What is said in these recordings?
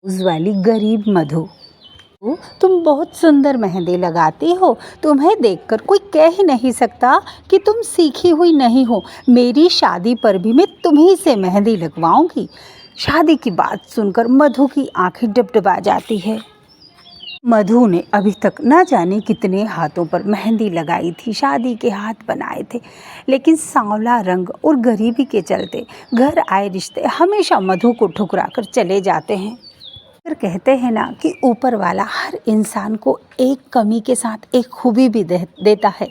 उस वाली गरीब मधु, तुम बहुत सुंदर मेहंदी लगाती हो। तुम्हें देखकर कोई कह ही नहीं सकता कि तुम सीखी हुई नहीं हो। मेरी शादी पर भी मैं तुम्ही से मेहंदी लगवाऊंगी। शादी की बात सुनकर मधु की आंखें डबडबा जाती है। मधु ने अभी तक ना जाने कितने हाथों पर मेहंदी लगाई थी, शादी के हाथ बनाए थे, लेकिन सांवला रंग और गरीबी के चलते घर आए रिश्ते हमेशा मधु को ठुकरा कर चले जाते हैं। फिर कहते हैं ना कि ऊपर वाला हर इंसान को एक कमी के साथ एक खूबी भी देता है।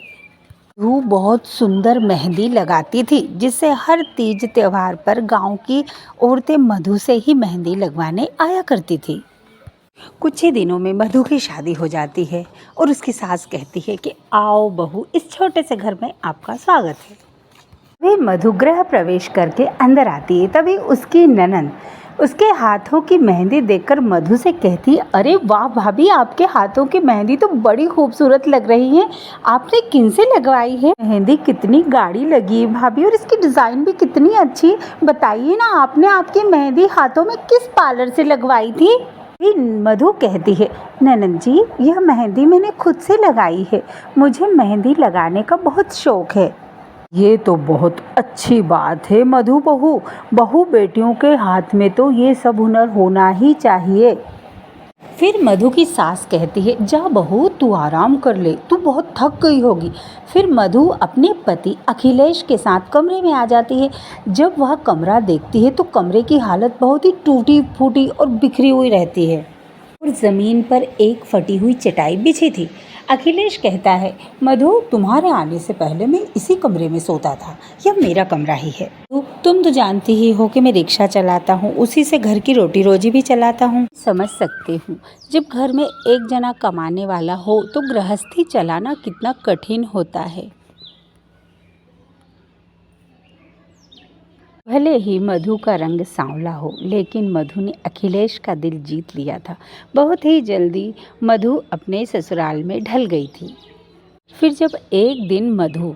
वो बहुत सुंदर मेहंदी लगाती थी, जिससे हर तीज त्योहार पर गांव की औरतें मधु से ही मेहंदी लगवाने आया करती थी। कुछ ही दिनों में मधु की शादी हो जाती है और उसकी सास कहती है कि आओ बहू, इस छोटे से घर में आपका स्वागत है। वे मधु गृह प्रवेश करके अंदर आती है, तभी उसकी ननंद उसके हाथों की मेहंदी देखकर मधु से कहती है, अरे वाह भाभी, आपके हाथों की मेहंदी तो बड़ी खूबसूरत लग रही है। आपने किनसे लगवाई है? मेहंदी कितनी गाढ़ी लगी है भाभी, और इसकी डिज़ाइन भी कितनी अच्छी। बताइए ना, आपने आपकी मेहंदी हाथों में किस पार्लर से लगवाई थी? मधु कहती है, ननंद जी, यह मेहंदी मैंने खुद से लगाई है। मुझे मेहंदी लगाने का बहुत शौक है। ये तो बहुत अच्छी बात है मधु बहू बेटियों के हाथ में तो ये सब हुनर होना ही चाहिए। फिर मधु की सास कहती है, जा बहू, तू आराम कर ले, तू बहुत थक गई होगी। फिर मधु अपने पति अखिलेश के साथ कमरे में आ जाती है। जब वह कमरा देखती है तो कमरे की हालत बहुत ही टूटी फूटी और बिखरी हुई रहती है और ज़मीन पर एक फटी हुई चटाई बिछी थी। अखिलेश कहता है, मधु, तुम्हारे आने से पहले मैं इसी कमरे में सोता था। यह मेरा कमरा ही है। तुम तो जानती ही हो कि मैं रिक्शा चलाता हूँ, उसी से घर की रोटी रोजी भी चलाता हूँ। समझ सकती हूँ, जब घर में एक जना कमाने वाला हो तो गृहस्थी चलाना कितना कठिन होता है। भले ही मधु का रंग सांवला हो, लेकिन मधु ने अखिलेश का दिल जीत लिया था। बहुत ही जल्दी मधु अपने ससुराल में ढल गई थी। फिर जब एक दिन मधु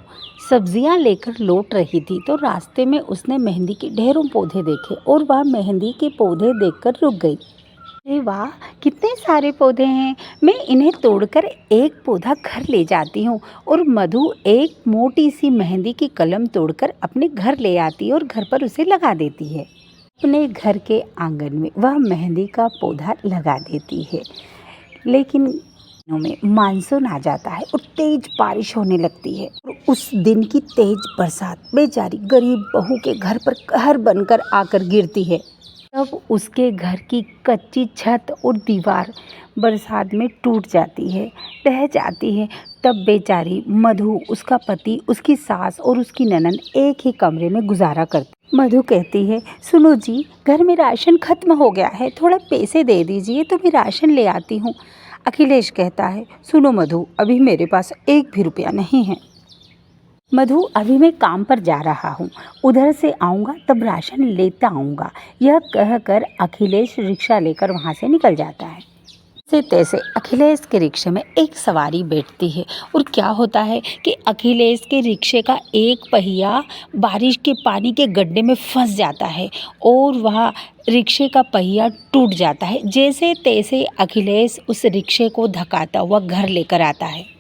सब्जियां लेकर लौट रही थी तो रास्ते में उसने मेहंदी के ढेरों पौधे देखे और वह मेहंदी के पौधे देखकर रुक गई। अरे वाह, कितने सारे पौधे हैं, मैं इन्हें तोड़कर एक पौधा घर ले जाती हूँ। और मधु एक मोटी सी मेहंदी की कलम तोड़कर अपने घर ले आती है और घर पर उसे लगा देती है। अपने घर के आंगन में वह मेहंदी का पौधा लगा देती है, लेकिन दिनों में मानसून आ जाता है और तेज बारिश होने लगती है और उस दिन की तेज बरसात बेचारी गरीब बहू के घर पर कहर बनकर आकर गिरती है। तब उसके घर की कच्ची छत और दीवार बरसात में टूट जाती है, ढह जाती है। तब बेचारी मधु, उसका पति, उसकी सास और उसकी ननंद एक ही कमरे में गुजारा करती। मधु कहती है, सुनो जी, घर में राशन खत्म हो गया है, थोड़ा पैसे दे दीजिए तो मैं राशन ले आती हूँ। अखिलेश कहता है, सुनो मधु, अभी मेरे पास एक भी रुपया नहीं है। मधु, अभी मैं काम पर जा रहा हूँ, उधर से आऊँगा तब राशन लेता आऊँगा। यह कहकर अखिलेश रिक्शा लेकर वहाँ से निकल जाता है। जैसे तैसे अखिलेश के रिक्शे में एक सवारी बैठती है और क्या होता है कि अखिलेश के रिक्शे का एक पहिया बारिश के पानी के गड्ढे में फंस जाता है और वह रिक्शे का पहिया टूट जाता है। जैसे तैसे अखिलेश उस रिक्शे को धक्काता हुआ घर लेकर आता है।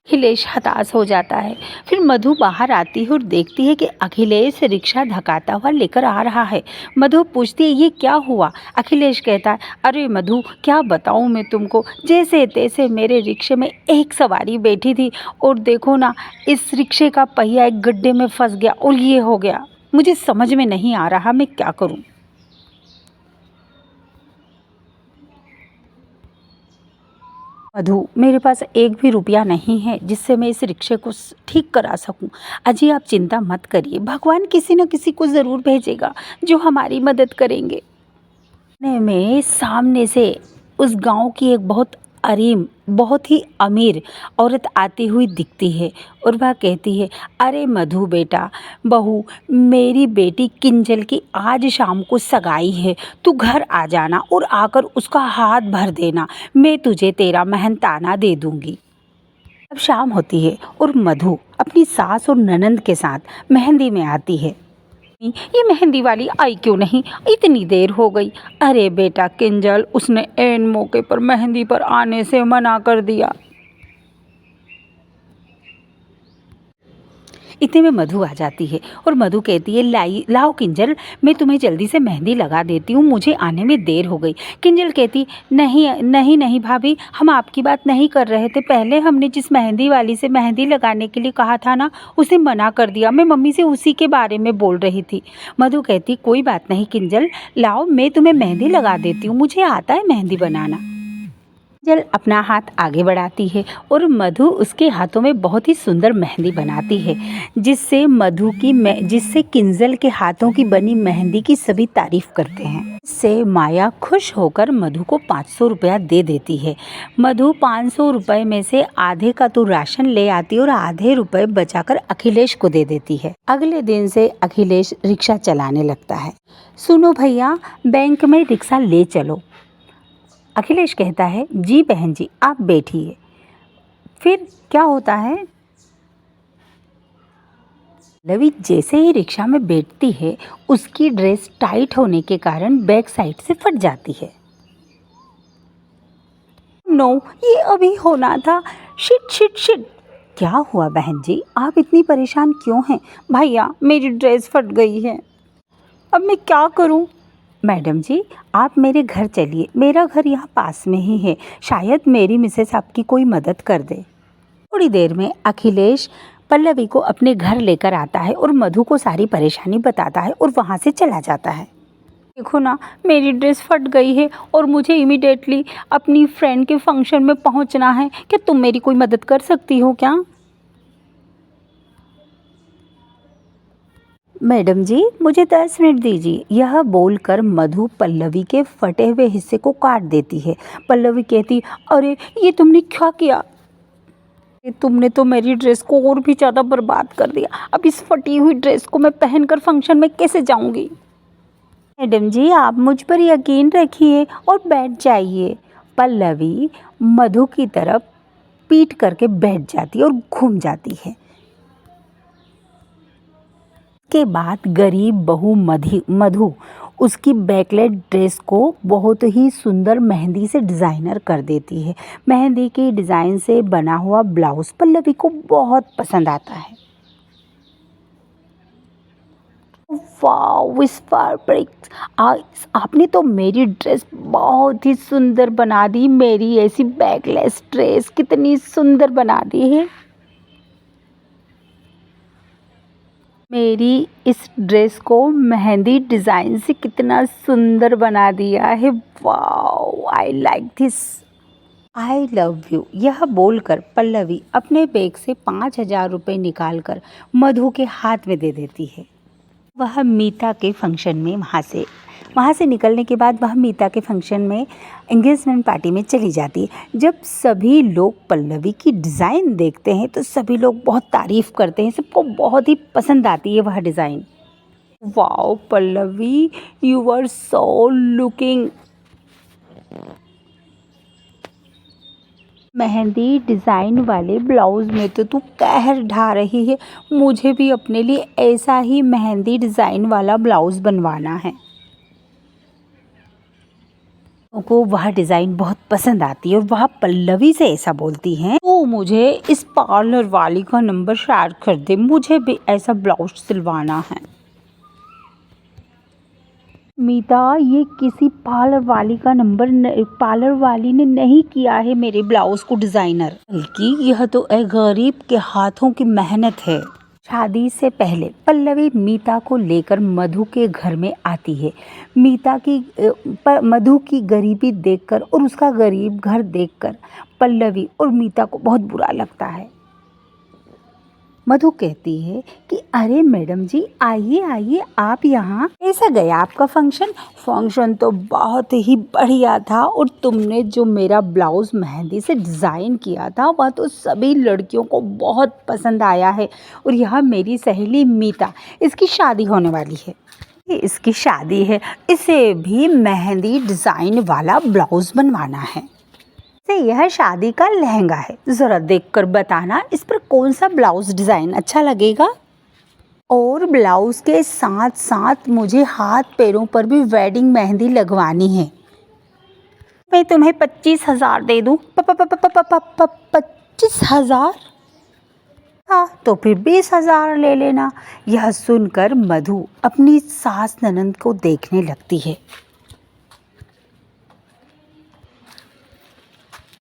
अखिलेश हताश हो जाता है। फिर मधु बाहर आती है और देखती है कि अखिलेश रिक्शा धकाता हुआ लेकर आ रहा है। मधु पूछती है, ये क्या हुआ? अखिलेश कहता है, अरे मधु, क्या बताऊं मैं तुमको, जैसे तैसे मेरे रिक्शे में एक सवारी बैठी थी और देखो ना, इस रिक्शे का पहिया एक गड्ढे में फंस गया और ये हो गया। मुझे समझ में नहीं आ रहा मैं क्या करूं। मधु, मेरे पास एक भी रुपया नहीं है जिससे मैं इस रिक्शे को ठीक करा सकूं। अजी, आप चिंता मत करिए, भगवान किसी न किसी को ज़रूर भेजेगा जो हमारी मदद करेंगे। इतने में सामने से उस गांव की एक बहुत ही अमीर औरत आती हुई दिखती है और वह कहती है, अरे मधु बेटा, बहू, मेरी बेटी किंजल की आज शाम को सगाई है, तू घर आ जाना और आकर उसका हाथ भर देना, मैं तुझे तेरा मेहनताना दे दूंगी। अब शाम होती है और मधु अपनी सास और ननंद के साथ मेहंदी में आती है। ये मेहंदी वाली आई क्यों नहीं, इतनी देर हो गई। अरे बेटा किंजल, उसने ऐन मौके पर मेहंदी पर आने से मना कर दिया। इतने में मधु आ जाती है और मधु कहती है, लाओ किंजल, मैं तुम्हें जल्दी से मेहंदी लगा देती हूँ, मुझे आने में देर हो गई। किंजल कहती, नहीं नहीं नहीं भाभी, हम आपकी बात नहीं कर रहे थे। पहले हमने जिस मेहंदी वाली से मेहंदी लगाने के लिए कहा था ना, उसे मना कर दिया। मैं मम्मी से उसी के बारे में बोल रही थी। मधु कहती, कोई बात नहीं किंजल, लाओ मैं तुम्हें मेहंदी लगा देती हूँ, मुझे आता है मेहंदी बनाना। किंजल अपना हाथ आगे बढ़ाती है और मधु उसके हाथों में बहुत ही सुंदर मेहंदी बनाती है, जिससे किंजल के हाथों की बनी मेहंदी की सभी तारीफ करते हैं। इससे माया खुश होकर मधु को 500 रुपया दे देती है। मधु 500 रुपये में से आधे का तो राशन ले आती है और आधे रुपए बचाकर अखिलेश को दे देती है। अगले दिन से अखिलेश रिक्शा चलाने लगता है। सुनो भैया, बैंक में रिक्शा ले चलो। अखिलेश कहता है, जी बहन जी, आप बैठिए। फिर क्या होता है, लवी जैसे ही रिक्शा में बैठती है, उसकी ड्रेस टाइट होने के कारण बैक साइड से फट जाती है। नो, ये अभी होना था। Shit shit shit. क्या हुआ बहन जी, आप इतनी परेशान क्यों हैं? भैया, मेरी ड्रेस फट गई है, अब मैं क्या करूं? मैडम जी, आप मेरे घर चलिए, मेरा घर यहाँ पास में ही है, शायद मेरी मिसेस आपकी कोई मदद कर दे। थोड़ी देर में अखिलेश पल्लवी को अपने घर लेकर आता है और मधु को सारी परेशानी बताता है और वहाँ से चला जाता है। देखो ना, मेरी ड्रेस फट गई है और मुझे इमीडिएटली अपनी फ्रेंड के फंक्शन में पहुँचना है, क्या तुम मेरी कोई मदद कर सकती हो क्या? मैडम जी, मुझे 10 मिनट दीजिए। यह बोलकर मधु पल्लवी के फटे हुए हिस्से को काट देती है। पल्लवी कहती, अरे ये तुमने क्या किया? तुमने तो मेरी ड्रेस को और भी ज़्यादा बर्बाद कर दिया। अब इस फटी हुई ड्रेस को मैं पहनकर फंक्शन में कैसे जाऊंगी? मैडम जी, आप मुझ पर यकीन रखिए और बैठ जाइए। पल्लवी मधु की तरफ पीठ करके बैठ जाती है और घूम जाती है। के बाद गरीब बहू मधु उसकी बैकलेट ड्रेस को बहुत ही सुंदर मेहंदी से डिज़ाइनर कर देती है। मेहंदी की डिज़ाइन से बना हुआ ब्लाउज़ पल्लवी को बहुत पसंद आता है। वाओ, इस फैब्रिक, आपने तो मेरी ड्रेस बहुत ही सुंदर बना दी। मेरी ऐसी बैकलेस ड्रेस कितनी सुंदर बना दी है। मेरी इस ड्रेस को मेहंदी डिज़ाइन से कितना सुंदर बना दिया है। Wow, I like this, I love you. यह बोलकर पल्लवी अपने बैग से 5,000 रुपये निकालकर मधु के हाथ में दे देती है। वह मीता के फंक्शन में वहाँ से निकलने के बाद वह मीता के फंक्शन में एंगेजमेंट पार्टी में चली जाती है। जब सभी लोग पल्लवी की डिज़ाइन देखते हैं तो सभी लोग बहुत तारीफ़ करते हैं, सबको बहुत ही पसंद आती है वह design. Wow Pallavi, you are so looking. Mehndi design वाले ब्लाउज़ में तो तू कहर ढा रही है। मुझे भी अपने लिए ऐसा ही मेहंदी डिज़ाइन वाला ब्लाउज़ बनवाना है। को वह डिज़ाइन बहुत पसंद आती है और वह पल्लवी से ऐसा बोलती हैं, तो मुझे इस पार्लर वाली का नंबर शेयर कर दे, मुझे भी ऐसा ब्लाउज सिलवाना है। मीता, ये किसी पार्लर वाली का नंबर पार्लर वाली ने नहीं किया है मेरे ब्लाउज को डिज़ाइनर, बल्कि यह तो एक गरीब के हाथों की मेहनत है। शादी से पहले पल्लवी मीता को लेकर मधु के घर में आती है। मधु की गरीबी देखकर और उसका गरीब घर देखकर पल्लवी और मीता को बहुत बुरा लगता है। मधु कहती है कि अरे मैडम जी, आइए आइए, आप यहाँ, कैसा गया आपका फंक्शन तो बहुत ही बढ़िया था और तुमने जो मेरा ब्लाउज़ मेहंदी से डिज़ाइन किया था वह तो सभी लड़कियों को बहुत पसंद आया है। और यहाँ मेरी सहेली मीता, इसकी शादी होने वाली है, इसकी शादी है, इसे भी मेहंदी डिज़ाइन वाला ब्लाउज़ बनवाना है। यह शादी का लहंगा है, ज़रा देखकर बताना इस पर कौन सा ब्लाउज डिज़ाइन अच्छा लगेगा। और ब्लाउज़ के साथ साथ मुझे हाथ पैरों पर भी वेडिंग मेहंदी लगवानी है। मैं तुम्हें 25,000 दे दूँ? 25,000? हाँ तो फिर 20,000 ले लेना। यह सुनकर मधु अपनी सास ननद को देखने लगती है।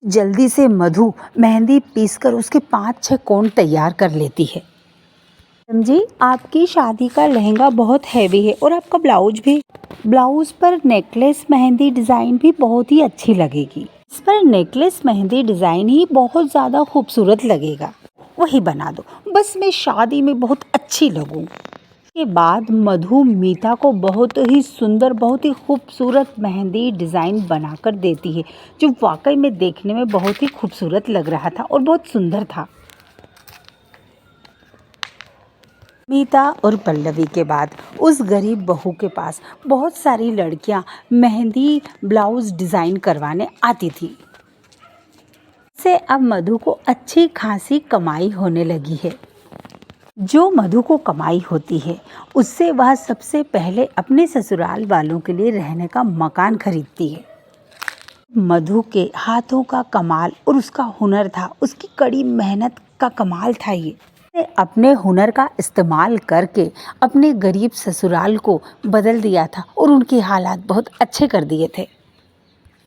जल्दी से मधु मेहंदी पीसकर उसके 5-6 कोण तैयार कर लेती है। मैडम जी, आपकी शादी का लहंगा बहुत हैवी है और आपका ब्लाउज भी। ब्लाउज पर नेकलेस मेहंदी डिज़ाइन भी बहुत ही अच्छी लगेगी। इस पर नेकलेस मेहंदी डिज़ाइन ही बहुत ज़्यादा खूबसूरत लगेगा। वही बना दो, बस मैं शादी में बहुत अच्छी लगूं। के बाद मधु मीता को बहुत ही सुंदर, बहुत ही खूबसूरत मेहंदी डिज़ाइन बनाकर देती है, जो वाकई में देखने में बहुत ही खूबसूरत लग रहा था और बहुत सुंदर था। मीता और पल्लवी के बाद उस गरीब बहू के पास बहुत सारी लड़कियां मेहंदी ब्लाउज डिज़ाइन करवाने आती थी। से अब मधु को अच्छी खासी कमाई होने लगी है। जो मधु को कमाई होती है उससे वह सबसे पहले अपने ससुराल वालों के लिए रहने का मकान खरीदती है। मधु के हाथों का कमाल और उसका हुनर था, उसकी कड़ी मेहनत का कमाल था। ये अपने हुनर का इस्तेमाल करके अपने गरीब ससुराल को बदल दिया था और उनके हालात बहुत अच्छे कर दिए थे।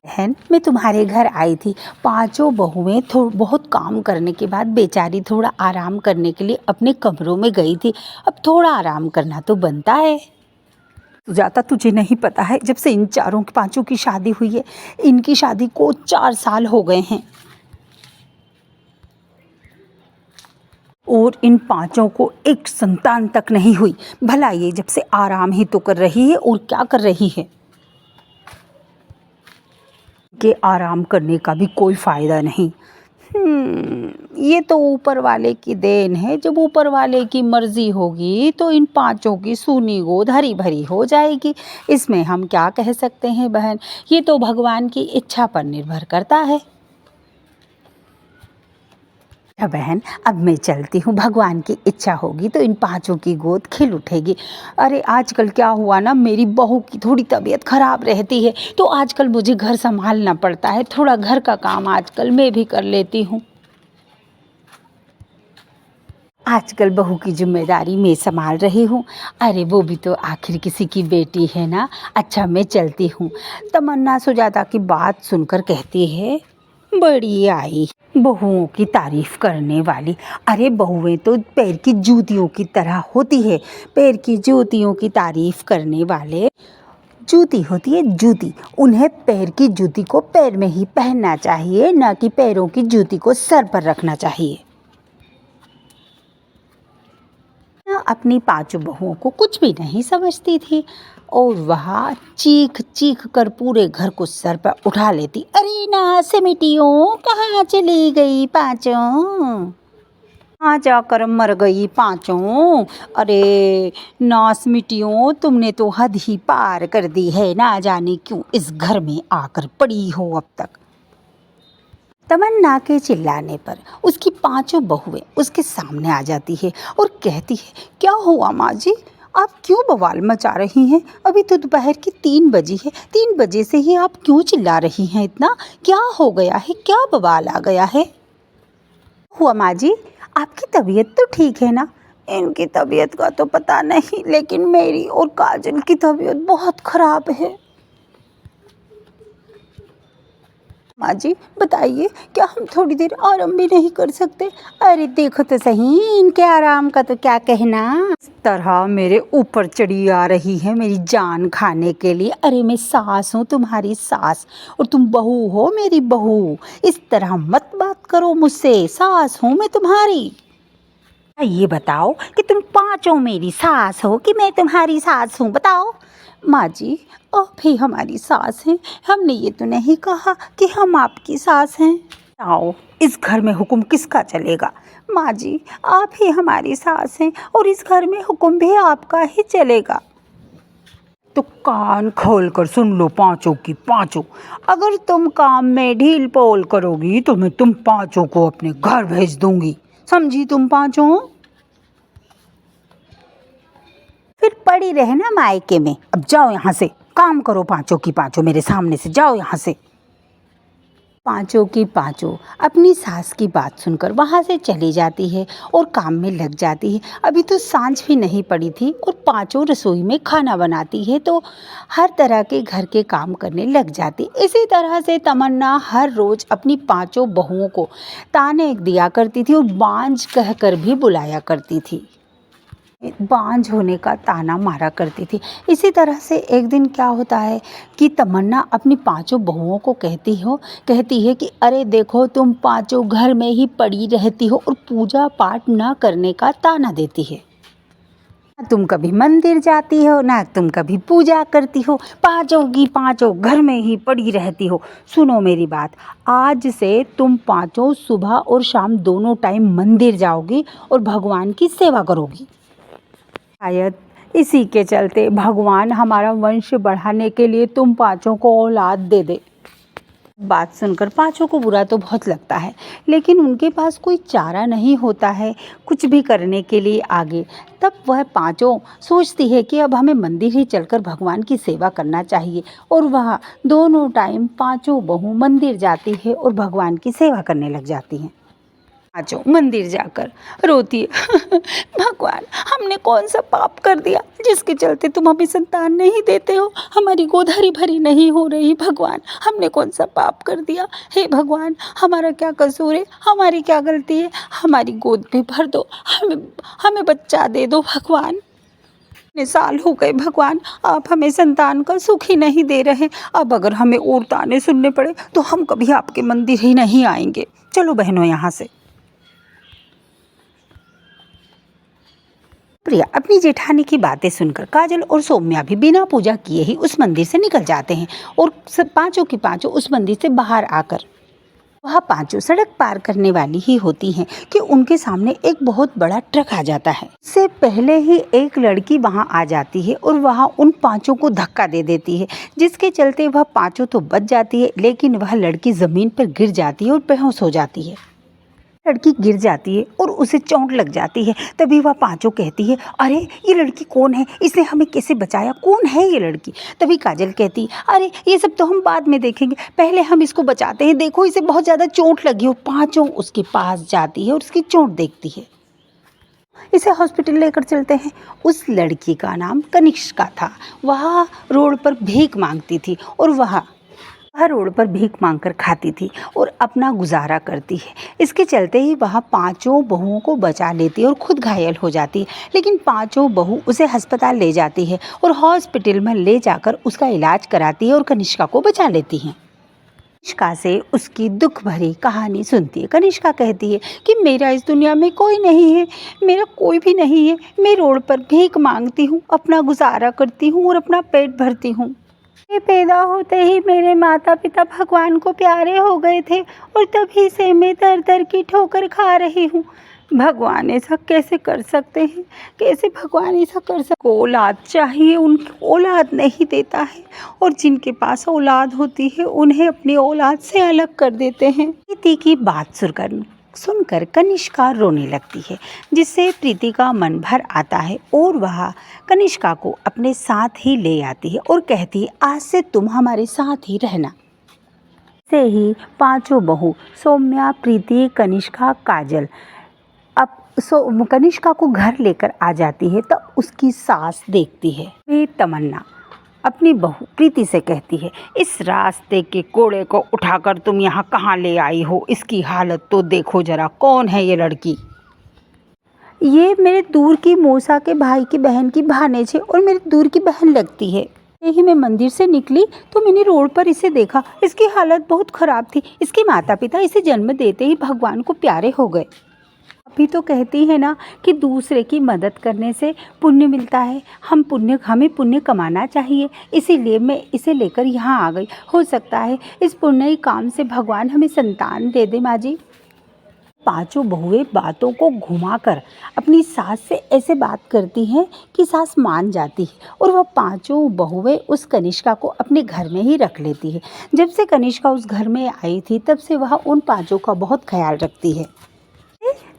बहन, मैं तुम्हारे घर आई थी। 5 बहुएं बहुत काम करने के बाद बेचारी थोड़ा आराम करने के लिए अपने कमरों में गई थी। अब थोड़ा आराम करना तो बनता है। सुजाता, तुझे नहीं पता है, जब से इन 4-5 की शादी हुई है, इनकी शादी को 4 साल हो गए हैं और इन 5 को एक संतान तक नहीं हुई। भला ये जब से आराम ही तो कर रही है और क्या कर रही है कि आराम करने का भी कोई फ़ायदा नहीं। ये तो ऊपर वाले की देन है। जब ऊपर वाले की मर्ज़ी होगी तो इन 5 की सूनी गोद हरी भरी हो जाएगी। इसमें हम क्या कह सकते हैं बहन, ये तो भगवान की इच्छा पर निर्भर करता है। बहन, अब मैं चलती हूँ, भगवान की इच्छा होगी तो इन 5 की गोद खिल उठेगी। अरे आजकल क्या हुआ ना, मेरी बहू की थोड़ी तबीयत ख़राब रहती है तो आजकल मुझे घर संभालना पड़ता है। थोड़ा घर का काम आजकल मैं भी कर लेती हूँ। आजकल बहू की जिम्मेदारी मैं संभाल रही हूँ। अरे वो भी तो आखिर किसी की बेटी है ना। अच्छा मैं चलती हूँ। तमन्ना सुजाता की बात सुनकर कहती है, बड़ी आई बहुओं की तारीफ करने वाली। अरे बहुएं तो पैर की जूतियों की तरह होती है। पैर की जूतियों की तारीफ करने वाले, जूती होती है जूती, उन्हें पैर की जूती को पैर में ही पहनना चाहिए, ना कि पैरों की जूती को सर पर रखना चाहिए। अपनी 5 बहुओं को कुछ भी नहीं समझती थी और वह चीख चीख कर पूरे घर को सर पर उठा लेती। अरे नास मिटियों, कहाँ चली गई 5? कहाँ जाकर मर गई 5? अरे नास मिटियों, तुमने तो हद ही पार कर दी है। ना जाने क्यों इस घर में आकर पड़ी हो अब तक। तमन्ना के चिल्लाने पर उसकी 5 बहुएं उसके सामने आ जाती है और कहती है, क्या हुआ माँ जी, आप क्यों बवाल मचा रही हैं? अभी तो दोपहर की 3 बजी है। 3 बजे से ही आप क्यों चिल्ला रही हैं इतना? क्या हो गया है? क्या बवाल आ गया है? हुआ माँ जी, आपकी तबीयत तो ठीक है ना? इनकी तबीयत का तो पता नहीं, लेकिन मेरी और काजल की तबीयत बहुत ख़राब है। माँ जी बताइए, क्या हम थोड़ी देर आराम भी नहीं कर सकते? अरे देखो तो सही, इनके आराम का तो क्या कहना। इस तरह मेरे ऊपर चढ़ी आ रही है मेरी जान खाने के लिए। अरे मैं सास हूँ, तुम्हारी सास, और तुम बहू हो मेरी बहू। इस तरह मत बात करो मुझसे, सास हूँ मैं तुम्हारी। ये बताओ कि तुम 5 मेरी सास हो कि मैं तुम्हारी सास हूँ, बताओ। माँ जी, आप ही हमारी सास हैं, हमने ये तो नहीं कहा कि हम आपकी सास हैं। आओ, इस घर में हुक्म किसका चलेगा? माँ जी, आप ही हमारी सास हैं और इस घर में हुक्म भी आपका ही चलेगा। तो कान खोल कर सुन लो 5 की 5। अगर तुम काम में ढील पोल करोगी तो मैं तुम 5 को अपने घर भेज दूंगी। समझी तुम 5? फिर पड़ी रहे ना मायके में। अब जाओ यहाँ से, काम करो पांचों की पांचों, मेरे सामने से जाओ यहाँ से। पांचों की पांचों अपनी सास की बात सुनकर वहाँ से चली जाती है और काम में लग जाती है। अभी तो सांझ भी नहीं पड़ी थी और पांचों रसोई में खाना बनाती है, तो हर तरह के घर के काम करने लग जाती। इसी तरह से तमन्ना हर रोज़ अपनी पांचों बहुओं को ताने दिया करती थी और बांझ कहकर भी बुलाया करती थी, बांझ होने का ताना मारा करती थी। इसी तरह से एक दिन क्या होता है कि तमन्ना अपनी पांचों बहुओं को कहती है कि अरे देखो, तुम पांचों घर में ही पड़ी रहती हो और पूजा पाठ ना करने का ताना देती है। ना तुम कभी मंदिर जाती हो, ना तुम कभी पूजा करती हो, पांचों की पांचों घर में ही पड़ी रहती हो। सुनो मेरी बात, आज से तुम पांचों सुबह और शाम दोनों टाइम मंदिर जाओगी और भगवान की सेवा करोगी। शायद इसी के चलते भगवान हमारा वंश बढ़ाने के लिए तुम पांचों को औलाद दे दे। बात सुनकर पांचों को बुरा तो बहुत लगता है, लेकिन उनके पास कोई चारा नहीं होता है कुछ भी करने के लिए आगे। तब वह पांचों सोचती है कि अब हमें मंदिर ही चलकर भगवान की सेवा करना चाहिए, और वह दोनों टाइम पांचों बहू मंदिर जाती है और भगवान की सेवा करने लग जाती हैं। पांचों मंदिर जाकर रोती है भगवान, हमने कौन सा पाप कर दिया जिसके चलते तुम हमें संतान नहीं देते हो, हमारी गोद हरी भरी नहीं हो रही। भगवान, हमने कौन सा पाप कर दिया, हे भगवान हमारा क्या कसूर है, हमारी क्या गलती है, हमारी गोद पे भर दो, हमें बच्चा दे दो। भगवान, इतने साल हो गए भगवान, आप हमें संतान का सुख ही नहीं दे रहे। अब अगर हमें और ताने सुनने पड़े तो हम कभी आपके मंदिर ही नहीं आएंगे। चलो बहनों यहाँ से। प्रिया अपनी जेठानी की बातें सुनकर काजल और सौम्या भी बिना पूजा किए ही उस मंदिर से निकल जाते हैं, और सब पांचों की पांचों उस मंदिर से बाहर आकर वह पांचों सड़क पार करने वाली ही होती हैं कि उनके सामने एक बहुत बड़ा ट्रक आ जाता है। इससे पहले ही एक लड़की वहां आ जाती है और वह उन पांचों को धक्का दे देती है, जिसके चलते वह पांचों तो बच जाती है, लेकिन वह लड़की जमीन पर गिर जाती है और बेहोश हो जाती है। लड़की गिर जाती है और उसे चोट लग जाती है। तभी वह पांचों कहती है, अरे ये लड़की कौन है, इसने हमें कैसे बचाया, कौन है ये लड़की। तभी काजल कहती है, अरे ये सब तो हम बाद में देखेंगे, पहले हम इसको बचाते हैं, देखो इसे बहुत ज़्यादा चोट लगी हो। पांचों उसके पास जाती है और उसकी चोट देखती है, इसे हॉस्पिटल लेकर चलते हैं। उस लड़की का नाम कनिष्का था। वह रोड पर भीख मांगती थी और वह रोड पर भीख मांगकर खाती थी और अपना गुजारा करती है। इसके चलते ही वह पांचों बहुओं को बचा लेती है और खुद घायल हो जाती है, लेकिन पांचों बहू उसे अस्पताल ले जाती है और हॉस्पिटल में ले जाकर उसका इलाज कराती है और कनिष्का को बचा लेती हैं। कनिष्का से उसकी दुख भरी कहानी सुनती है। कनिष्का कहती है कि मेरा इस दुनिया में कोई नहीं है, मेरा कोई भी नहीं है, मैं रोड पर भीख मांगती हूँ, अपना गुजारा करती हूँ और अपना पेट भरती हूँ। पैदा होते ही मेरे माता पिता भगवान को प्यारे हो गए थे और तभी से मैं दर दर की ठोकर खा रही हूँ। भगवान ऐसा कैसे कर सकते हैं, कैसे भगवान ऐसा कर सकते। औलाद चाहिए, उनकी औलाद नहीं देता है, और जिनके पास औलाद होती है उन्हें अपनी औलाद से अलग कर देते हैं। प्रीति की बात सुनकर कनिष्का रोने लगती है, जिससे प्रीति का मन भर आता है और वह कनिष्का को अपने साथ ही ले आती है और कहती है, आज से तुम हमारे साथ ही रहना। से ही पांचों बहू सौम्या, प्रीति, कनिष्का, काजल अब कनिष्का को घर लेकर आ जाती है। तब उसकी सास देखती है। वे तमन्ना अपनी बहू प्रीति से कहती है, इस रास्ते के कोड़े को उठाकर तुम यहाँ कहाँ ले आई हो, इसकी हालत तो देखो जरा, कौन है ये लड़की। ये मेरे दूर की मौसा के भाई की बहन की भानेज है और मेरी दूर की बहन लगती है। ही मैं मंदिर से निकली तो मैंने रोड पर इसे देखा, इसकी हालत बहुत ख़राब थी। इसके माता पिता इसे जन्म देते ही भगवान को प्यारे हो गए। अभी तो कहती है ना कि दूसरे की मदद करने से पुण्य मिलता है, हमें पुण्य कमाना चाहिए, इसीलिए मैं इसे लेकर यहाँ आ गई। हो सकता है इस पुण्य काम से भगवान हमें संतान दे दे। माँ जी, पांचों बहुएं बातों को घुमाकर अपनी सास से ऐसे बात करती हैं कि सास मान जाती है और वह पांचों बहुएं उस कनिष्का को अपने घर में ही रख लेती है। जब से कनिष्का उस घर में आई थी तब से वह उन पांचों का बहुत ख्याल रखती है।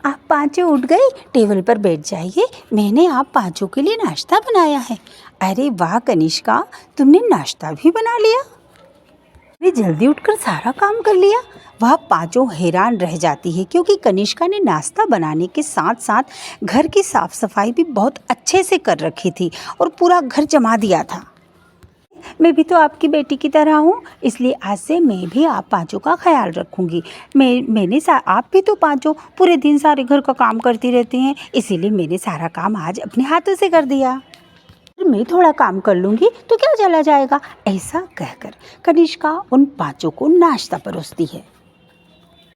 आप पाँचों उठ गए, टेबल पर बैठ जाइए, मैंने आप पाँचों के लिए नाश्ता बनाया है। अरे वाह कनिष्का, तुमने नाश्ता भी बना लिया, मैं जल्दी उठकर सारा काम कर लिया। वह पाँचों हैरान रह जाती है क्योंकि कनिष्का ने नाश्ता बनाने के साथ साथ घर की साफ सफाई भी बहुत अच्छे से कर रखी थी और पूरा घर जमा दिया था। मैं भी तो आपकी बेटी की तरह हूँ, इसलिए आज से मैं भी आप पाँचों का ख्याल रखूँगी। आप भी तो पाँचों पूरे दिन सारे घर का काम करती रहती हैं, इसीलिए मैंने सारा काम आज अपने हाथों से कर दिया। मैं थोड़ा काम कर लूँगी तो क्या चला जाएगा। ऐसा कहकर कनिष्का उन पाँचों को नाश्ता परोसती है।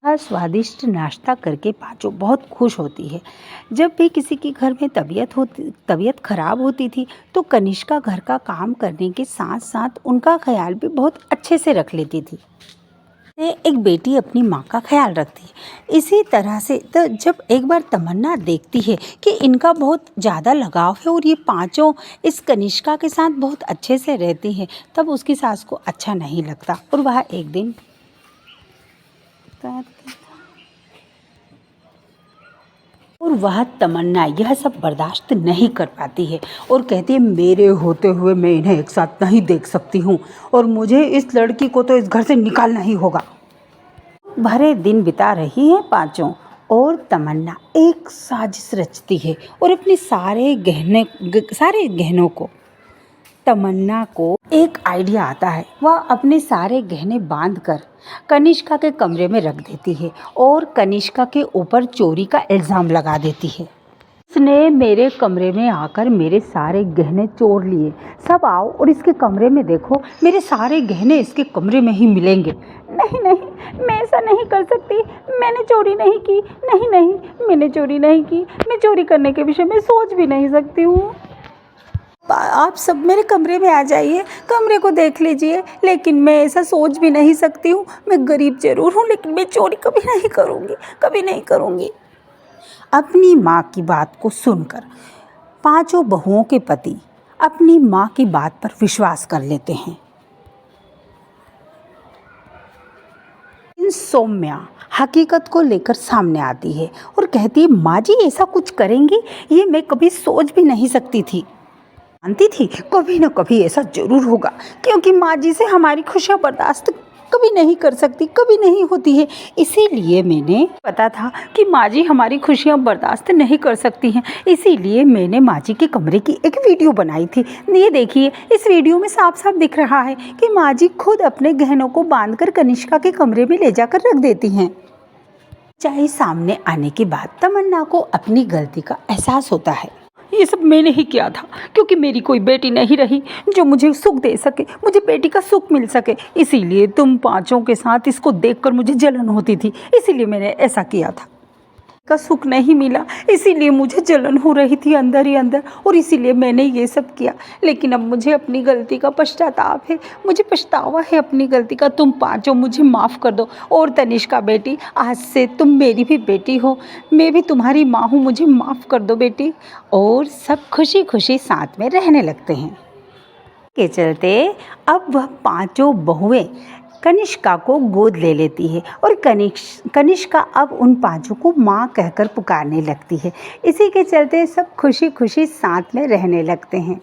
स्वादिष्ट नाश्ता करके पाँचों बहुत खुश होती है। जब भी किसी के घर में तबीयत खराब होती थी तो कनिष्का घर का काम करने के साथ साथ उनका ख्याल भी बहुत अच्छे से रख लेती थी। एक बेटी अपनी माँ का ख्याल रखती है। इसी तरह से तो जब एक बार तमन्ना देखती है कि इनका बहुत ज़्यादा लगाव है और ये पाँचों इस कनिष्का के साथ बहुत अच्छे से रहती हैं, तब उसकी सास को अच्छा नहीं लगता और वह एक दिन तमन्ना यह सब बर्दाश्त नहीं कर पाती है और कहती है मेरे होते हुए मैं इन्हें एक साथ नहीं देख सकती हूँ और मुझे इस लड़की को तो इस घर से निकालना ही होगा। भरे दिन बिता रही हैं पाँचों और तमन्ना एक साजिश रचती है और अपने सारे गहनों को तमन्ना को एक आइडिया आता है। वह अपने सारे गहने बांधकर कनिष्का के कमरे में रख देती है और कनिष्का के ऊपर चोरी का इल्ज़ाम लगा देती है। उसने मेरे कमरे में आकर मेरे सारे गहने चोर लिए, सब आओ और इसके कमरे में देखो, मेरे सारे गहने इसके कमरे में ही मिलेंगे। नहीं नहीं, मैं ऐसा नहीं कर सकती, मैंने चोरी नहीं की। नहीं नहीं, मैंने चोरी नहीं की, मैं चोरी करने के विषय में सोच भी नहीं सकती हूँ। आप सब मेरे कमरे में आ जाइए, कमरे को देख लीजिए, लेकिन मैं ऐसा सोच भी नहीं सकती हूँ। मैं गरीब जरूर हूँ लेकिन मैं चोरी कभी नहीं करूँगी, कभी नहीं करूँगी। अपनी माँ की बात को सुनकर पांचों बहुओं के पति अपनी माँ की बात पर विश्वास कर लेते हैं। सौम्या हकीकत को लेकर सामने आती है और कहती है माँ जी ऐसा कुछ करेंगी ये मैं कभी सोच भी नहीं सकती थी। जानती थी कभी न कभी ऐसा जरूर होगा, क्योंकि माँ जी से हमारी खुशियाँ बर्दाश्त कभी नहीं कर सकती, कभी नहीं होती है। इसीलिए मैंने पता था कि माँ जी हमारी खुशियाँ बर्दाश्त नहीं कर सकती हैं, इसीलिए मैंने माँ जी के कमरे की एक वीडियो बनाई थी। ये देखिए, इस वीडियो में साफ साफ दिख रहा है कि माँ जी खुद अपने गहनों को बांधकर कनिष्का के कमरे में ले जाकर रख देती हैं। चाहे सामने आने के बाद तमन्ना को अपनी गलती का एहसास होता है। ये सब मैंने ही किया था, क्योंकि मेरी कोई बेटी नहीं रही जो मुझे सुख दे सके, मुझे बेटी का सुख मिल सके। इसीलिए तुम पांचों के साथ इसको देखकर मुझे जलन होती थी, इसीलिए मैंने ऐसा किया था। का सुख नहीं मिला, इसीलिए मुझे जलन हो रही थी अंदर ही अंदर, और इसीलिए मैंने ये सब किया। लेकिन अब मुझे अपनी गलती का पश्चाताप है, मुझे पछतावा है अपनी गलती का। तुम पांचों मुझे माफ़ कर दो। और तनिष्का बेटी, आज से तुम मेरी भी बेटी हो, मैं भी तुम्हारी माँ हूँ, मुझे माफ़ कर दो बेटी। और सब खुशी खुशी साथ में रहने लगते हैं। के चलते अब वह पांचों बहुएं कनिष्का को गोद ले लेती है और कनिष्का अब उन पांचों को माँ कहकर पुकारने लगती है। इसी के चलते सब खुशी खुशी साथ में रहने लगते हैं।